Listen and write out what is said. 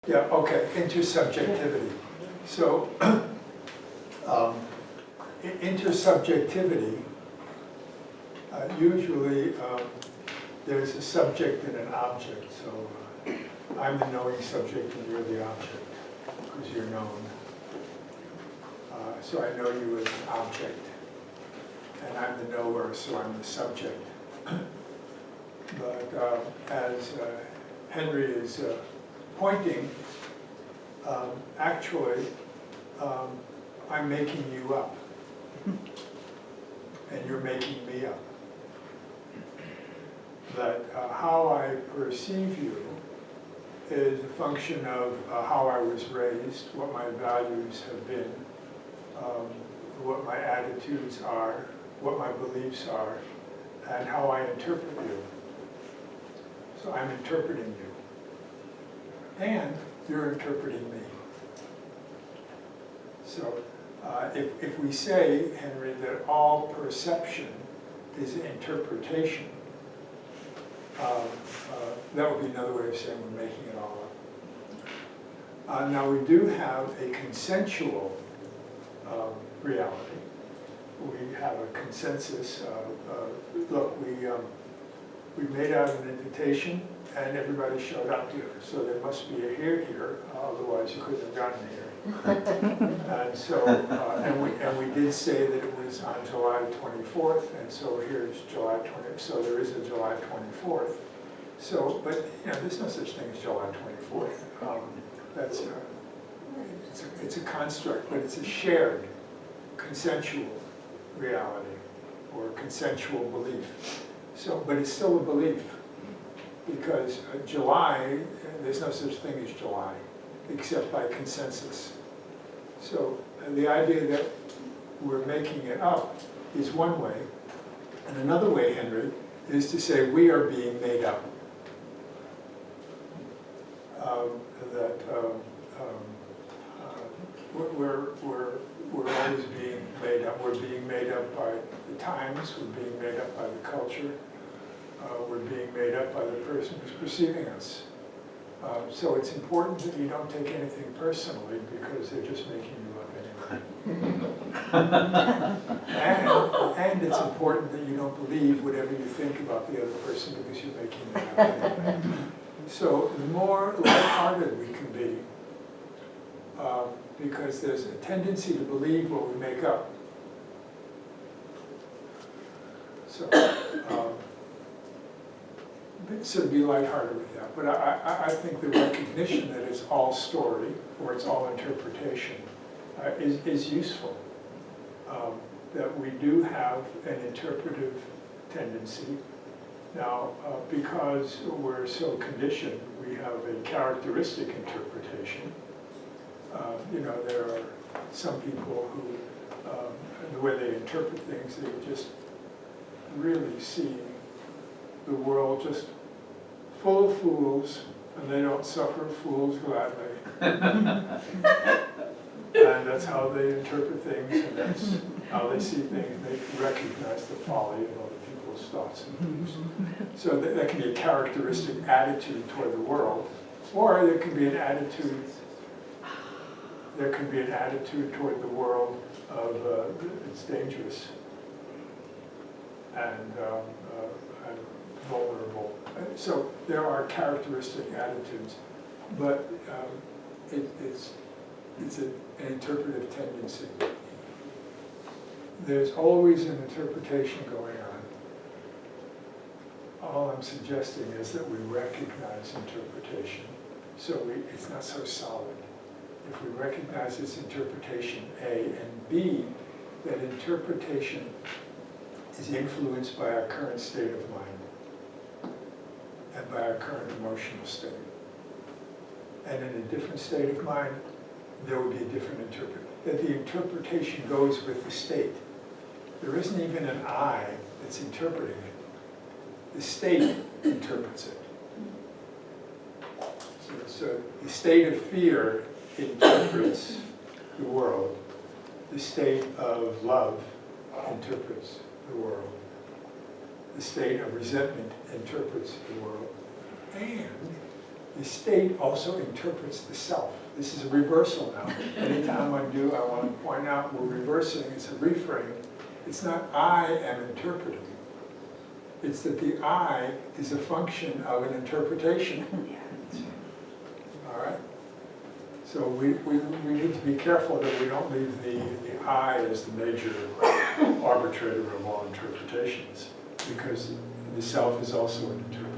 Yeah, okay, intersubjectivity. So, intersubjectivity, usually there's a subject and an object. So I'm the knowing subject and you're the object, because you're known. So I know you as an object, and I'm the knower, so I'm the subject. But as Henry is pointing, actually, I'm making you up, and you're making me up. That how I perceive you is a function of how I was raised, what my values have been, what my attitudes are, what my beliefs are, and how I interpret you. So I'm interpreting you, and you're interpreting me. So if we say, Henry, that all perception is interpretation, that would be another way of saying we're making it all up. Now we do have a consensual reality. We have a consensus. Look, we made out an invitation and everybody showed up here. So there must be a here, otherwise you couldn't have gotten here. And so, and we did say that it was on July 24th, and so here's July 20th. So there is a July 24th. So, but you know, there's no such thing as July 24th. That's it's a construct, but it's a shared consensual reality or consensual belief. So, but it's still a belief, because July, there's no such thing as July, except by consensus. So the idea that we're making it up is one way. And another way, Henry, is to say we are being made up. We're always being made up. We're being made up by the times. We're being made up by the culture. We're being made up by the person who's perceiving us. So it's important that you don't take anything personally, because they're just making you up anyway. And it's important that you don't believe whatever you think about the other person, because you're making them up anyway. So the more lighthearted we can be, because there's a tendency to believe what we make up. So, so be lighthearted with that. But I think the recognition that it's all story, or it's all interpretation, is useful. That we do have an interpretive tendency. Now, because we're so conditioned, we have a characteristic interpretation. You know, there are some people who, the way they interpret things, they just really see the world just full of fools, and they don't suffer fools gladly. And that's how they interpret things, and that's how they see things. They recognize the folly of other people's thoughts and views. So that can be a characteristic attitude toward the world, or there can be an attitude. There can be an attitude toward the world of it's dangerous and vulnerable. So there are characteristic attitudes, but it's an interpretive tendency. There's always an interpretation going on. All I'm suggesting is that we recognize interpretation, so it's not so solid. If we recognize this interpretation, A, and B, that interpretation is influenced by our current state of mind and by our current emotional state. And in a different state of mind, there will be a different interpretation. That the interpretation goes with the state. There isn't even an I that's interpreting it. The state interprets it. So the state of fear interprets the world. The state of love interprets the world. The state of resentment interprets the world. And the state also interprets the self. This is a reversal now. Anytime I want to point out we're reversing, it's a reframe. It's not I am interpreting. It's that the I is a function of an interpretation. All right? So we need to be careful that we don't leave the I as the major arbitrator of all interpretations, because the self is also an interpretation.